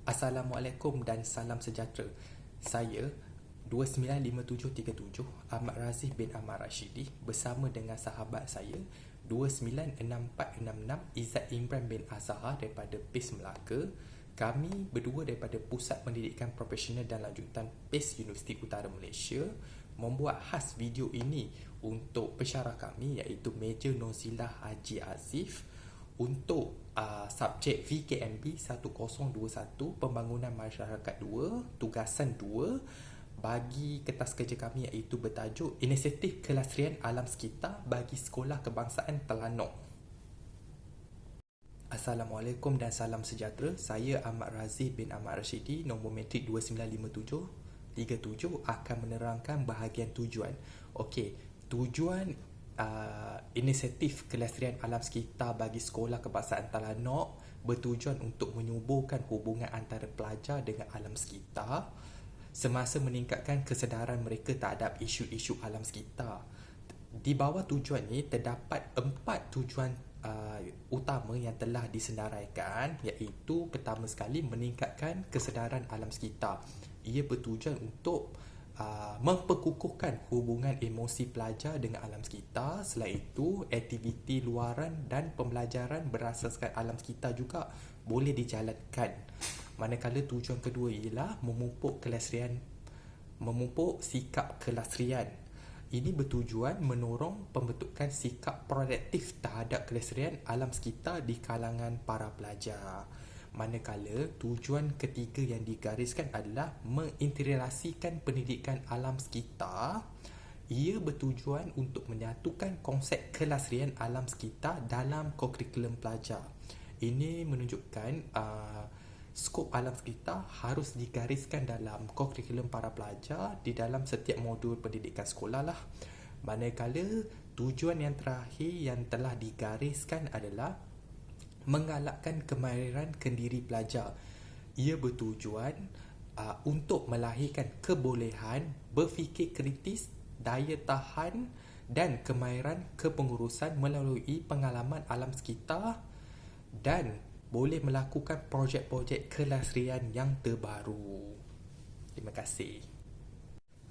Assalamualaikum dan salam sejahtera. Saya 295737 Ahmad Razif bin Ahmad Rashidi bersama dengan sahabat saya 296466 Izzat Imran bin Azhar daripada PIS Melaka. Kami berdua daripada Pusat Pendidikan Profesional dan Lanjutan PIS Universiti Utara Malaysia membuat khas video ini untuk pensyarah kami iaitu Major Nozilah Haji Azif untuk subjek VKMB 1021 Pembangunan Masyarakat 2 Tugasan 2 bagi kertas kerja kami iaitu bertajuk Inisiatif Kelestarian Alam Sekitar bagi Sekolah Kebangsaan Telanok. Assalamualaikum dan salam sejahtera. Saya Ahmad Razif bin Ahmad Rashidi, nombor matrik 295737 akan menerangkan bahagian tujuan. Okey, tujuan inisiatif kelestarian alam sekitar bagi Sekolah Kebangsaan Telanok bertujuan untuk menyuburkan hubungan antara pelajar dengan alam sekitar semasa meningkatkan kesedaran mereka terhadap isu-isu alam sekitar. Di bawah tujuan ini terdapat 4 tujuan utama yang telah disenaraikan, iaitu pertama sekali meningkatkan kesedaran alam sekitar. Ia bertujuan untuk memperkukuhkan hubungan emosi pelajar dengan alam sekitar. Selain itu, aktiviti luaran dan pembelajaran berasaskan alam sekitar juga boleh dijalankan. Manakala tujuan kedua ialah memupuk sikap kelestarian. Ini bertujuan menorong pembentukan sikap proaktif terhadap kelestarian alam sekitar di kalangan para pelajar. Manakala tujuan ketiga yang digariskan adalah mengintegrasikan pendidikan alam sekitar. Ia bertujuan untuk menyatukan konsep kelestarian alam sekitar dalam kurikulum pelajar. Ini menunjukkan skop alam sekitar harus digariskan dalam kurikulum para pelajar di dalam setiap modul pendidikan sekolah lah. Manakala tujuan yang terakhir yang telah digariskan adalah menggalakkan kemahiran kendiri pelajar. Ia bertujuan untuk melahirkan kebolehan berfikir kritis, daya tahan dan kemahiran kepengurusan melalui pengalaman alam sekitar dan boleh melakukan projek-projek kelestarian yang terbaru. Terima kasih.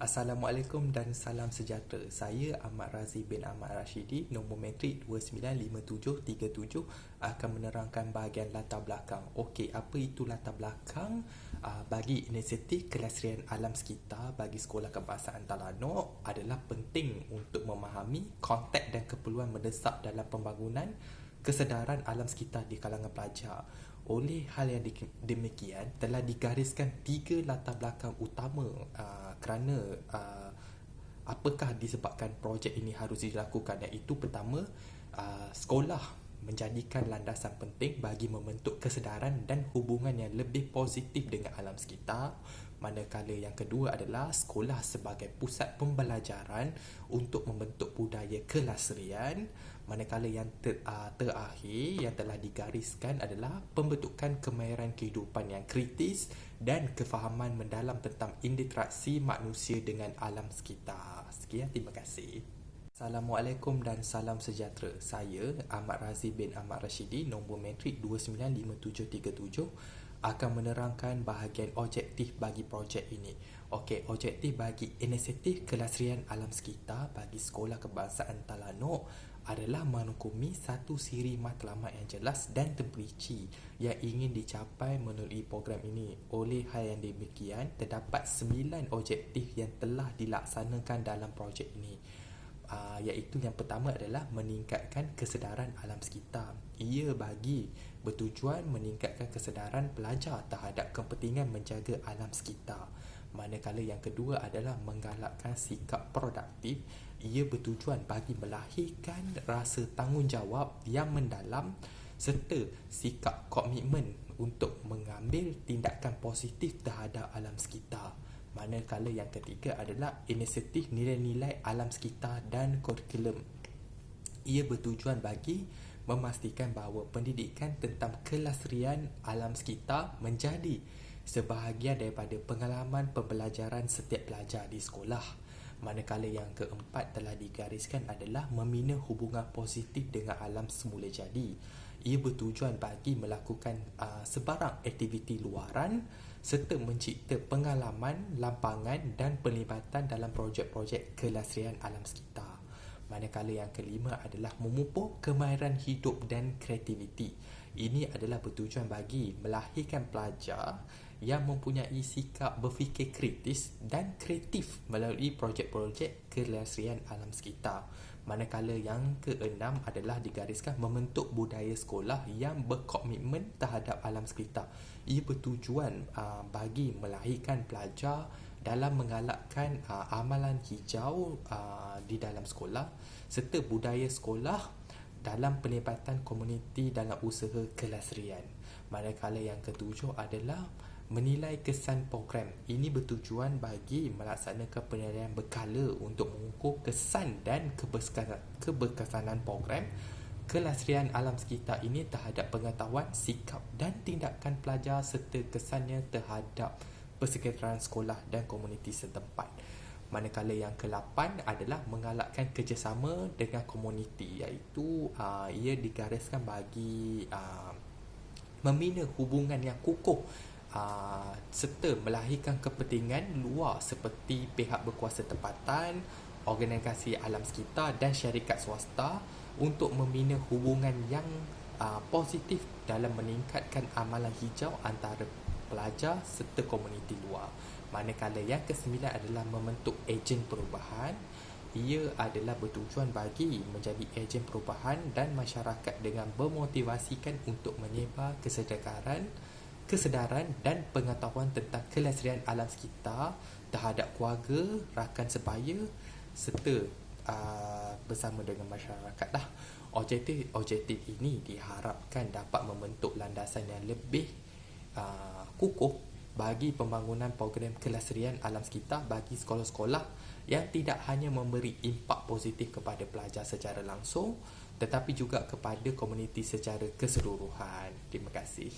Assalamualaikum dan salam sejahtera. Saya Ahmad Razif bin Ahmad Rashidi, nombor matrik 295737 akan menerangkan bahagian latar belakang. Okey, apa itu latar belakang bagi inisiatif kelestarian alam sekitar bagi Sekolah Kebangsaan Telanok adalah penting untuk memahami konteks dan keperluan mendesak dalam pembangunan kesedaran alam sekitar di kalangan pelajar. Oleh hal yang demikian, telah digariskan 3 latar belakang utama kerana apakah disebabkan projek ini harus dilakukan, iaitu pertama, sekolah menjadikan landasan penting bagi membentuk kesedaran dan hubungan yang lebih positif dengan alam sekitar. Manakala yang kedua adalah sekolah sebagai pusat pembelajaran untuk membentuk budaya kelestarian. Manakala yang terakhir yang telah digariskan adalah pembentukan kemahiran kehidupan yang kritis dan kefahaman mendalam tentang interaksi manusia dengan alam sekitar. Sekian, terima kasih. Assalamualaikum dan salam sejahtera. Saya Ahmad Razif bin Ahmad Rashidi, nombor matrik 295737 akan menerangkan bahagian objektif bagi projek ini. Okey, objektif bagi inisiatif kelestarian alam sekitar bagi Sekolah Kebangsaan Telanok adalah merangkumi satu siri matlamat yang jelas dan terperinci yang ingin dicapai melalui program ini. Oleh hal yang demikian, terdapat 9 objektif yang telah dilaksanakan dalam projek ini. Iaitu yang pertama adalah meningkatkan kesedaran alam sekitar. Ia bertujuan meningkatkan kesedaran pelajar terhadap kepentingan menjaga alam sekitar. Manakala yang kedua adalah menggalakkan sikap produktif. Ia bertujuan bagi melahirkan rasa tanggungjawab yang mendalam serta sikap komitmen untuk mengambil tindakan positif terhadap alam sekitar. Manakala yang ketiga adalah inisiatif nilai-nilai alam sekitar dan kurikulum. Ia bertujuan bagi memastikan bahawa pendidikan tentang kelestarian alam sekitar menjadi sebahagian daripada pengalaman pembelajaran setiap pelajar di sekolah. Manakala yang keempat telah digariskan adalah membina hubungan positif dengan alam semula jadi. Ia bertujuan bagi melakukan sebarang aktiviti luaran serta mencipta pengalaman, lampangan dan pelibatan dalam projek-projek kelestarian alam sekitar. Manakala yang kelima adalah memupuk kemahiran hidup dan kreativiti. Ini adalah bertujuan bagi melahirkan pelajar yang mempunyai sikap berfikir kritis dan kreatif melalui projek-projek kelestarian alam sekitar. Manakala yang keenam adalah digariskan membentuk budaya sekolah yang berkomitmen terhadap alam sekitar. Ia bertujuan bagi melahirkan pelajar dalam menggalakkan amalan hijau di dalam sekolah serta budaya sekolah dalam pelibatan komuniti dalam usaha kelestarian. Manakala yang ketujuh adalah menilai kesan program. Ini bertujuan bagi melaksanakan penilaian berkala untuk mengukur kesan dan keberkesanan program kelestarian alam sekitar ini terhadap pengetahuan, sikap dan tindakan pelajar serta kesannya terhadap persekitaran sekolah dan komuniti setempat. Manakala yang ke-8 adalah menggalakkan kerjasama dengan komuniti, iaitu ia digariskan bagi membina hubungan yang kukuh serta melahirkan kepentingan luar seperti pihak berkuasa tempatan, organisasi alam sekitar dan syarikat swasta untuk membina hubungan yang positif dalam meningkatkan amalan hijau antara pelajar serta komuniti luar. Manakala yang ke-9 adalah membentuk ejen perubahan. Ia adalah bertujuan bagi menjadi ejen perubahan dan masyarakat dengan memotivasikan untuk menyebar kesedaran dan pengetahuan tentang kelestarian alam sekitar terhadap keluarga, rakan sebaya serta bersama dengan masyarakat lah. Objektif ini diharapkan dapat membentuk landasan yang lebih kukuh bagi pembangunan program kelestarian alam sekitar bagi sekolah-sekolah yang tidak hanya memberi impak positif kepada pelajar secara langsung tetapi juga kepada komuniti secara keseluruhan. Terima kasih.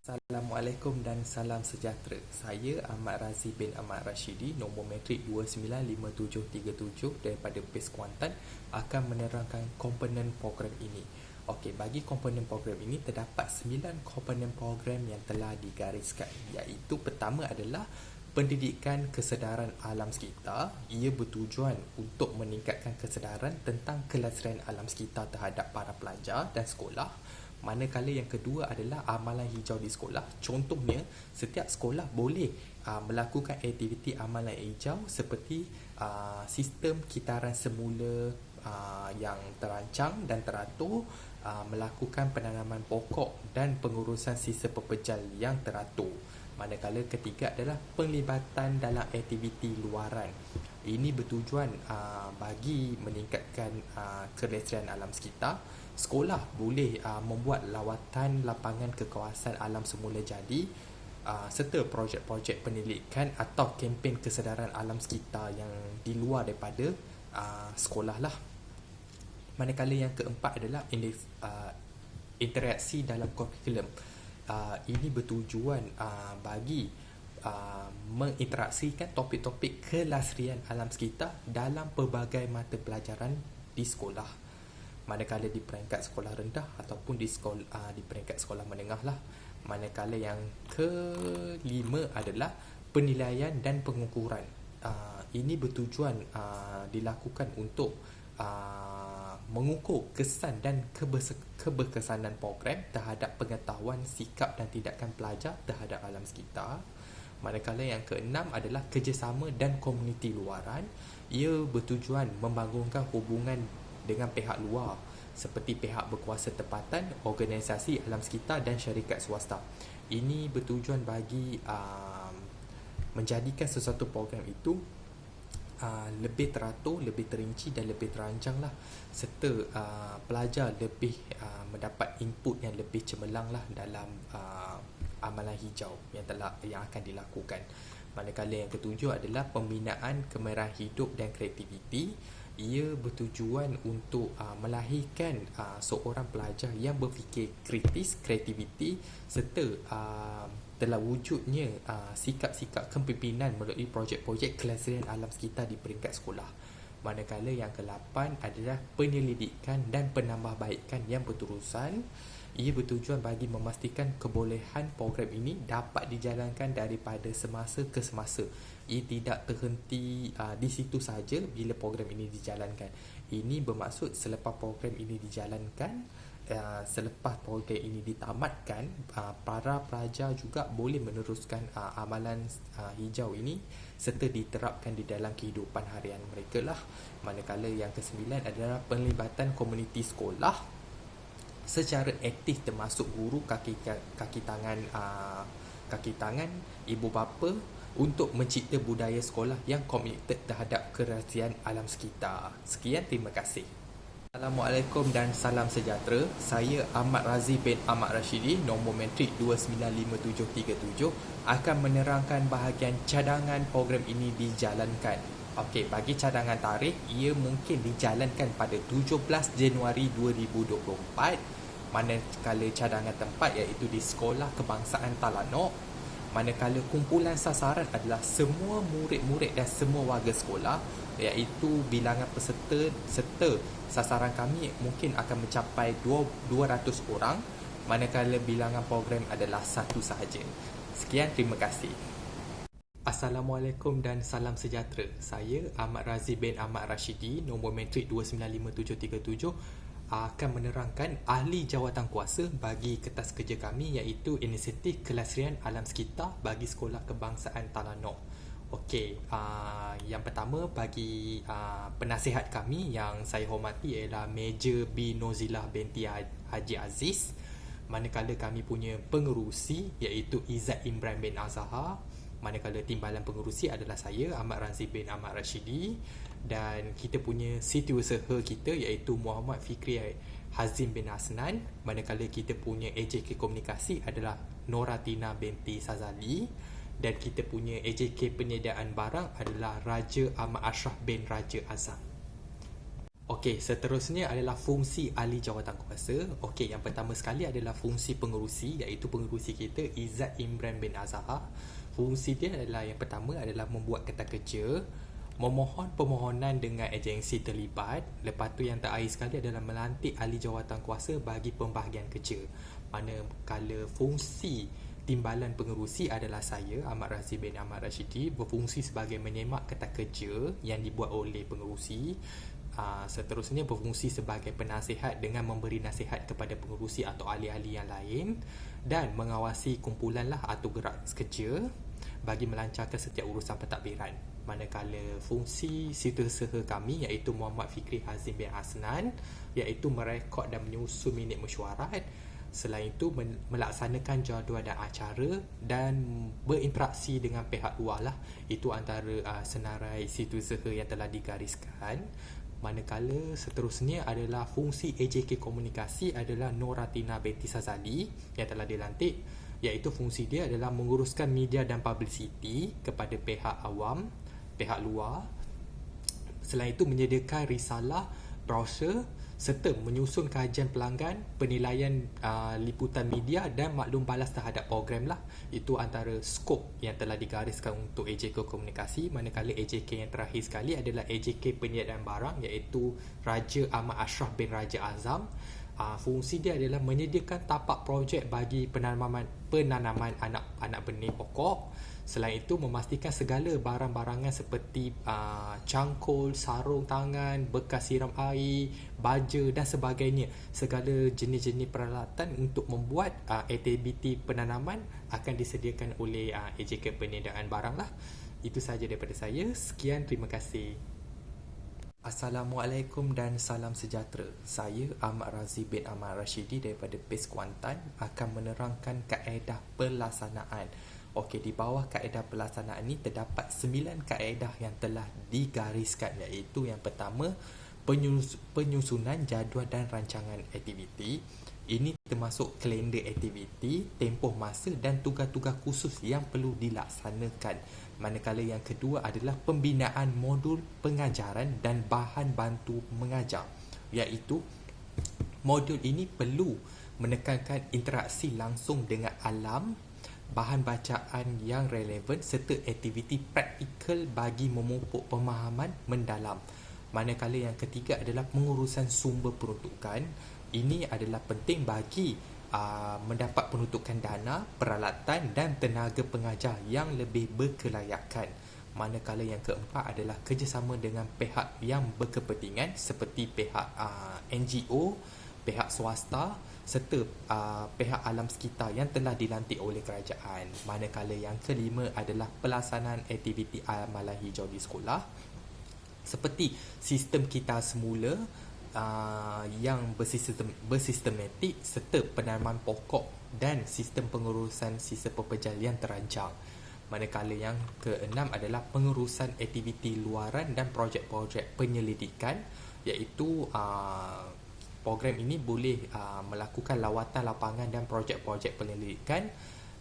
Assalamualaikum dan salam sejahtera. Saya Ahmad Razi bin Ahmad Rashidi, nombor matrik 295737 daripada PIS Kuantan, akan menerangkan komponen program ini. Okey, bagi komponen program ini terdapat 9 komponen program yang telah digariskan, iaitu pertama adalah pendidikan kesedaran alam sekitar. Ia bertujuan untuk meningkatkan kesedaran tentang kelestarian alam sekitar terhadap para pelajar dan sekolah. Manakala yang kedua adalah amalan hijau di sekolah. Contohnya, setiap sekolah boleh melakukan aktiviti amalan hijau seperti sistem kitaran semula yang terancang dan teratur, melakukan penanaman pokok dan pengurusan sisa pepejal yang teratur. Manakala ketiga adalah penglibatan dalam aktiviti luaran. Ini bertujuan bagi meningkatkan kelestarian alam sekitar. Sekolah boleh membuat lawatan lapangan ke kawasan alam semula jadi serta projek-projek penyelidikan atau kempen kesedaran alam sekitar yang di luar daripada sekolah lah. Manakala yang keempat adalah interaksi dalam kurikulum. Ini bertujuan bagi menginteraksikan topik-topik kelestarian alam sekitar dalam pelbagai mata pelajaran di sekolah. Manakala di peringkat sekolah rendah ataupun di peringkat sekolah menengah lah. Manakala yang kelima adalah penilaian dan pengukuran. Ini bertujuan dilakukan untuk mengukur kesan dan keberkesanan program terhadap pengetahuan, sikap dan tindakan pelajar terhadap alam sekitar. Manakala yang keenam adalah kerjasama dan komuniti luaran. Ia bertujuan membangunkan hubungan dengan pihak luar seperti pihak berkuasa tempatan, organisasi alam sekitar dan syarikat swasta. Ini bertujuan bagi menjadikan sesuatu program itu lebih teratur, lebih terinci dan lebih terancang lah, serta pelajar lebih mendapat input yang lebih cemerlang lah dalam amalan hijau yang akan dilakukan. Manakala yang ketujuh adalah pembinaan kemerahan hidup dan kreativiti. Ia bertujuan untuk melahirkan seorang pelajar yang berfikir kritis, kreativiti serta telah wujudnya sikap-sikap kepimpinan melalui projek-projek kelestarian alam sekitar di peringkat sekolah. Manakala yang ke-8 adalah penyelidikan dan penambahbaikan yang berterusan. Ia bertujuan bagi memastikan kebolehan program ini dapat dijalankan daripada semasa ke semasa. Ia tidak terhenti di situ saja bila program ini dijalankan. Ini bermaksud selepas program ini dijalankan, selepas program ini ditamatkan, para pelajar juga boleh meneruskan amalan hijau ini serta diterapkan di dalam kehidupan harian mereka lah. Manakala yang ke-9 adalah penlibatan komuniti sekolah secara aktif, termasuk guru, kaki tangan, ibu bapa, untuk mencipta budaya sekolah yang komited terhadap kerahsiaan alam sekitar. Sekian, terima kasih. Assalamualaikum dan salam sejahtera. Saya Ahmad Razi bin Ahmad Rashidi, nombor matrik 295737, akan menerangkan bahagian cadangan program ini dijalankan. Okey, bagi cadangan tarikh, ia mungkin dijalankan pada 17 Januari 2024, manakala cadangan tempat iaitu di Sekolah Kebangsaan Talanok. Manakala kumpulan sasaran adalah semua murid-murid dan semua warga sekolah, iaitu bilangan peserta serta sasaran kami mungkin akan mencapai 200 orang, manakala bilangan program adalah 1 sahaja. Sekian, terima kasih. Assalamualaikum dan salam sejahtera. Saya Ahmad Razi bin Ahmad Rashidi, nombor matrik 295737, akan menerangkan ahli jawatankuasa bagi kertas kerja kami, iaitu Inisiatif Kelestarian Alam Sekitar bagi Sekolah Kebangsaan Talanok. Okey, yang pertama bagi penasihat kami yang saya hormati ialah Major B. Nozilah binti Haji Aziz. Manakala kami punya pengerusi iaitu Izzat Imran bin Azhar. Manakala timbalan pengerusi adalah saya, Ahmad Razi bin Ahmad Rashidi. Dan kita punya setiausaha kita iaitu Muhammad Fikri Hazim bin Hasnan. Manakala kita punya AJK Komunikasi adalah Noratina binti Sazali. Dan kita punya AJK Penyediaan Barang adalah Raja Ahmad Ashraf bin Raja Azam. Okey, seterusnya adalah fungsi ahli jawatankuasa. Okey, yang pertama sekali adalah fungsi pengerusi, iaitu pengerusi kita Izzat Imran bin Azhar. Fungsi dia adalah, yang pertama adalah membuat kertas kerja, memohon permohonan dengan agensi terlibat. Lepas tu yang terakhir sekali adalah melantik ahli jawatankuasa bagi pembahagian kerja. Manakala fungsi timbalan pengerusi adalah saya, Ahmad Razi bin Ahmad Rashidi, berfungsi sebagai menyemak kertas kerja yang dibuat oleh pengerusi. Seterusnya berfungsi sebagai penasihat dengan memberi nasihat kepada pengerusi atau ahli-ahli yang lain, dan mengawasi kumpulan lah atau gerak kerja bagi melancarkan setiap urusan pentadbiran. Manakala fungsi setiausaha kami iaitu Muhammad Fikri Hazim bin Hasnan, iaitu merekod dan menyusun minit mesyuarat. Selain itu melaksanakan jadual dan acara dan berinteraksi dengan pihak luar lah. Itu antara senarai setiausaha yang telah digariskan. Manakala seterusnya adalah fungsi AJK Komunikasi adalah Noratina binti Sazali yang telah dilantik, iaitu fungsi dia adalah menguruskan media dan publicity kepada pihak awam, pihak luar. Selain itu menyediakan risalah, brosur serta menyusun kajian pelanggan, penilaian liputan media dan maklum balas terhadap program lah. Itu antara skop yang telah digariskan untuk AJK Komunikasi. Manakala AJK yang terakhir sekali adalah AJK Penyediaan Barang, iaitu Raja Ahmad Ashraf bin Raja Azam. Fungsi dia adalah menyediakan tapak projek bagi penanaman anak benih pokok. Selain itu memastikan segala barang-barangan seperti cangkul, sarung tangan, bekas siram air, baja dan sebagainya, segala jenis-jenis peralatan untuk membuat aktiviti penanaman akan disediakan oleh AJK Penyediaan Barang lah. Itu sahaja daripada saya. Sekian, terima kasih. Assalamualaikum dan salam sejahtera. Saya Ahmad Razi bin Ahmad Rashidi daripada PES Kuantan akan menerangkan kaedah pelaksanaan. Okey, di bawah kaedah pelaksanaan ini terdapat 9 kaedah yang telah digariskan, iaitu yang pertama penyusunan jadual dan rancangan aktiviti. Ini termasuk kalender aktiviti, tempoh masa dan tugas-tugas khusus yang perlu dilaksanakan. Manakala yang kedua adalah pembinaan modul pengajaran dan bahan bantu mengajar, iaitu modul ini perlu menekankan interaksi langsung dengan alam, bahan bacaan yang relevan serta aktiviti praktikal bagi memupuk pemahaman mendalam. Manakala yang ketiga adalah pengurusan sumber peruntukan. Ini adalah penting bagi mendapat peruntukan dana, peralatan dan tenaga pengajar yang lebih berkelayakan. Manakala yang keempat adalah kerjasama dengan pihak yang berkepentingan seperti pihak NGO, pihak swasta serta pihak alam sekitar yang telah dilantik oleh kerajaan. Manakala yang kelima adalah pelaksanaan aktiviti amalan hijau di sekolah seperti sistem kita semula yang bersistematik serta penanaman pokok dan sistem pengurusan sisa pepejal yang terancang. Manakala yang keenam adalah pengurusan aktiviti luaran dan projek-projek penyelidikan, iaitu program ini boleh melakukan lawatan lapangan dan projek-projek penyelidikan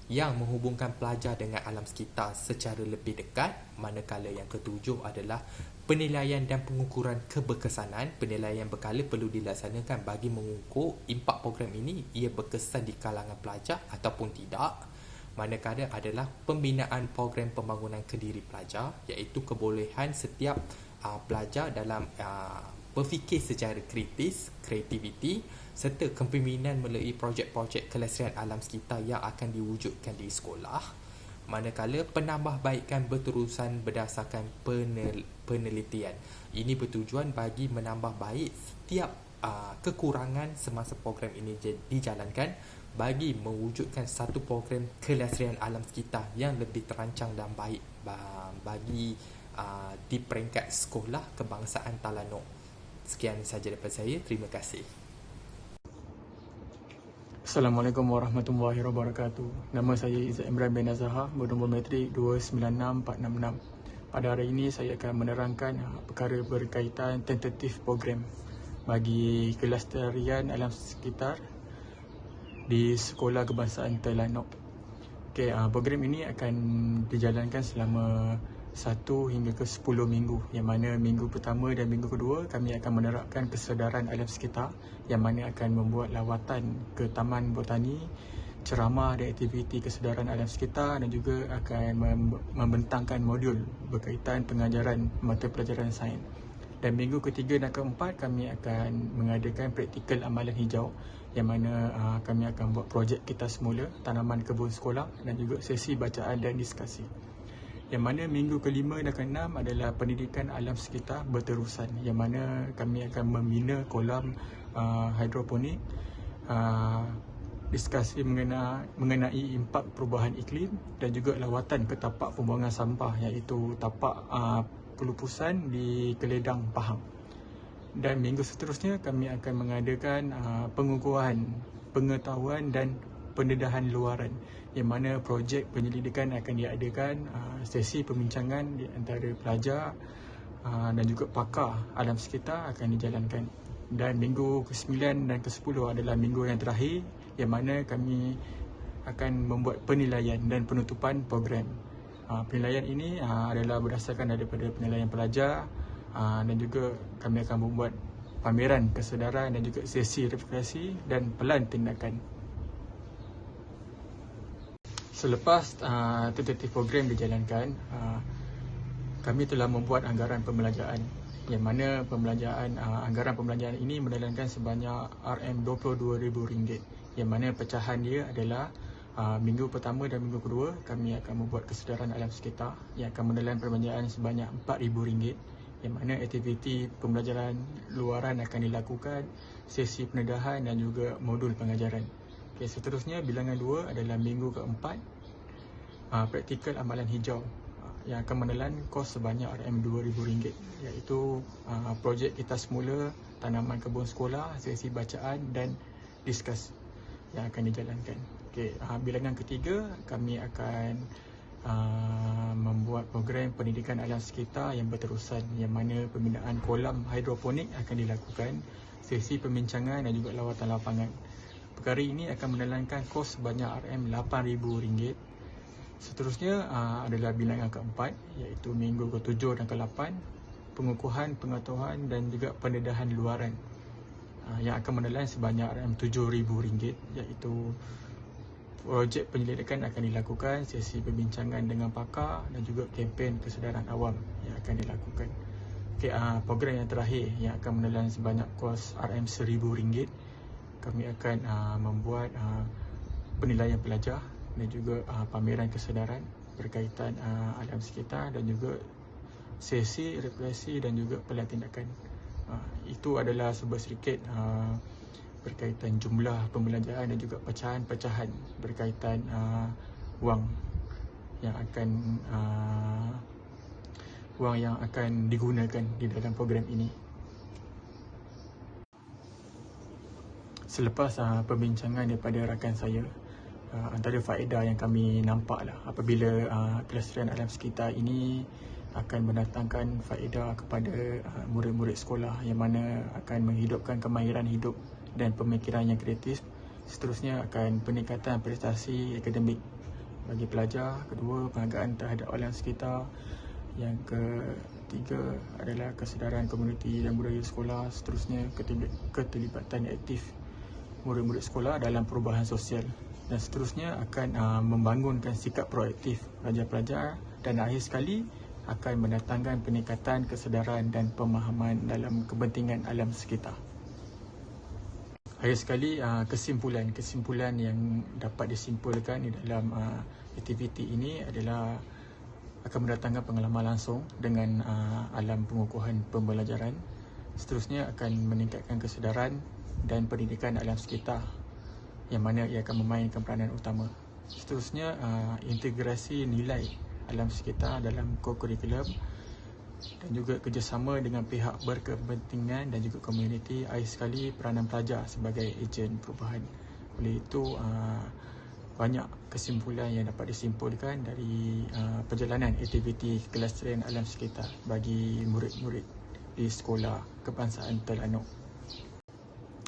yang menghubungkan pelajar dengan alam sekitar secara lebih dekat. Manakala yang ketujuh adalah penilaian dan pengukuran keberkesanan. Penilaian berkala perlu dilaksanakan bagi mengukur impak program ini ia berkesan di kalangan pelajar ataupun tidak. Manakala adalah pembinaan program pembangunan kendiri pelajar, iaitu kebolehan setiap pelajar dalam berfikir secara kritis, kreativiti serta kepimpinan melalui projek-projek kelestarian alam sekitar yang akan diwujudkan di sekolah. Manakala penambahbaikan berterusan berdasarkan penelitian. Ini bertujuan bagi menambah baik setiap kekurangan semasa program ini dijalankan bagi mewujudkan satu program kelestarian alam sekitar yang lebih terancang dan baik bagi di peringkat sekolah kebangsaan Telanok. Sekian sahaja daripada saya. Terima kasih. Assalamualaikum warahmatullahi wabarakatuh. Nama saya Izzat Imran bin Azhar, bernombor metrik 296466. Pada hari ini saya akan menerangkan perkara berkaitan tentatif program bagi kelestarian alam sekitar di Sekolah Kebangsaan Telanok. Program ini akan dijalankan selama 1 hingga ke 10 minggu, yang mana minggu pertama dan minggu kedua kami akan menerapkan kesedaran alam sekitar, yang mana akan membuat lawatan ke Taman Botani, ceramah dan aktiviti kesedaran alam sekitar, dan juga akan membentangkan modul berkaitan pengajaran mata pelajaran sains. Dan minggu ketiga dan keempat kami akan mengadakan praktikal amalan hijau, yang mana kami akan buat projek kita semula, tanaman kebun sekolah, dan juga sesi bacaan dan diskusi. Yang mana minggu kelima dan keenam adalah pendidikan alam sekitar berterusan, yang mana kami akan membina kolam hidroponik, diskusi mengenai impak perubahan iklim, dan juga lawatan ke tapak pembuangan sampah, iaitu tapak pelupusan di Keledang, Pahang. Dan minggu seterusnya kami akan mengadakan pengukuhan pengetahuan dan pendedahan luaran, yang mana projek penyelidikan akan diadakan, sesi pembincangan di antara pelajar dan juga pakar alam sekitar akan dijalankan. Dan minggu ke-9 dan ke-10 adalah minggu yang terakhir, yang mana kami akan membuat penilaian dan penutupan program. Penilaian ini adalah berdasarkan daripada penilaian pelajar, dan juga kami akan membuat pameran kesedaran dan juga sesi refleksi dan pelan tindakan. Selepas tentatif program dijalankan, kami telah membuat anggaran pembelajaran, yang mana anggaran pembelajaran ini menelankan sebanyak RM22,000, yang mana pecahan dia adalah minggu pertama dan minggu kedua kami akan membuat kesedaran alam sekitar yang akan menelan perbelanjaan sebanyak RM4,000, yang mana aktiviti pembelajaran luaran akan dilakukan, sesi pendedahan dan juga modul pengajaran. Seterusnya bilangan 2 adalah minggu keempat, praktikal amalan hijau yang akan menelan kos sebanyak RM2,000, iaitu projek kita semula, tanaman kebun sekolah, sesi bacaan dan diskus yang akan dijalankan. Bilangan ketiga kami akan membuat program pendidikan alam sekitar yang berterusan, yang mana pembinaan kolam hidroponik akan dilakukan, sesi pembincangan dan juga lawatan lapangan. Perkara ini akan menelankan kos sebanyak RM8,000. Seterusnya adalah bilangan keempat, iaitu minggu ke-7 dan ke-8, pengukuhan pengetahuan dan juga pendedahan luaran, yang akan menelan sebanyak RM7,000, iaitu projek penyelidikan akan dilakukan, sesi perbincangan dengan pakar dan juga kempen kesedaran awam yang akan dilakukan. Okay, program yang terakhir yang akan menelan sebanyak kos RM1000, kami akan membuat penilaian pelajar dan juga pameran kesedaran berkaitan alam sekitar dan juga sesi refleksi dan juga pelatihan tindakan. Itu adalah sebuah sedikit berkaitan jumlah pembelajaran dan juga pecahan-pecahan berkaitan wang yang akan digunakan di dalam program ini. Selepas perbincangan daripada rakan saya, antara faedah yang kami nampaklah apabila kelestarian alam sekitar ini akan mendatangkan faedah kepada murid-murid sekolah yang mana akan menghidupkan kemahiran hidup dan pemikiran yang kreatif. Seterusnya akan peningkatan prestasi akademik bagi pelajar. Kedua, penghargaan terhadap alam sekitar. Yang ketiga adalah kesedaran komuniti dan budaya sekolah. Seterusnya, keterlibatan yang aktif murid-murid sekolah dalam perubahan sosial. Dan seterusnya akan membangunkan sikap proaktif pelajar-pelajar. Dan akhir sekali akan mendatangkan peningkatan kesedaran dan pemahaman dalam kepentingan alam sekitar. Akhir sekali, kesimpulan yang dapat disimpulkan di dalam aktiviti ini adalah akan mendatangkan pengalaman langsung dengan alam pengukuhan pembelajaran. Seterusnya akan meningkatkan kesedaran dan pendidikan alam sekitar yang mana ia akan memainkan peranan utama. Seterusnya, integrasi nilai alam sekitar dalam kurikulum dan juga kerjasama dengan pihak berkepentingan dan juga komuniti. Akhir sekali, peranan pelajar sebagai ejen perubahan. Oleh itu, banyak kesimpulan yang dapat disimpulkan dari perjalanan aktiviti kelestarian alam sekitar bagi murid-murid di Sekolah Kebangsaan Terengganu.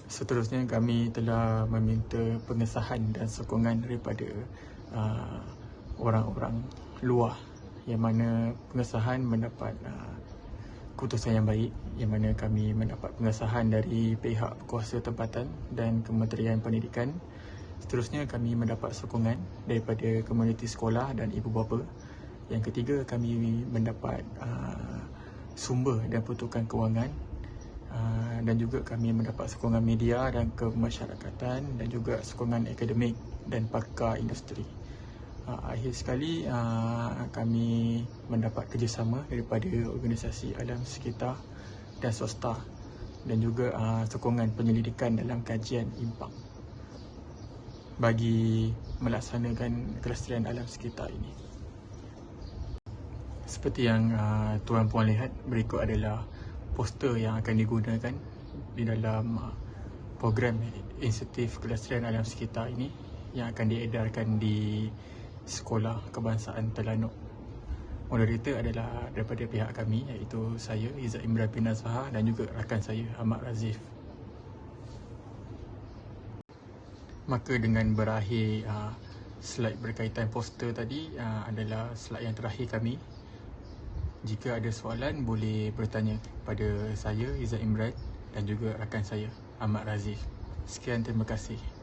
Seterusnya, kami telah meminta pengesahan dan sokongan daripada orang-orang luar yang mana pengesahan mendapat keputusan yang baik, yang mana kami mendapat pengesahan dari pihak kuasa tempatan dan Kementerian Pendidikan. Seterusnya, kami mendapat sokongan daripada komuniti sekolah dan ibu bapa. Yang ketiga, kami mendapat sumber dan pertukaran kewangan, dan juga kami mendapat sokongan media dan kemasyarakatan dan juga sokongan akademik dan pakar industri. Akhir sekali, kami mendapat kerjasama daripada organisasi alam sekitar dan swasta dan juga sokongan penyelidikan dalam kajian impak bagi melaksanakan kelestarian alam sekitar ini. Seperti yang tuan puan lihat, berikut adalah poster yang akan digunakan di dalam program insentif kelestarian alam sekitar ini yang akan diedarkan di Sekolah Kebangsaan Terengganu. Moderator adalah daripada pihak kami, iaitu saya, Izzat Imran bin Azhar, dan juga rakan saya, Ahmad Razif. Maka dengan berakhir slide berkaitan poster tadi, adalah slide yang terakhir kami. Jika ada soalan, boleh bertanya pada saya, Izzat Imran, dan juga rakan saya, Ahmad Razif. Sekian, terima kasih.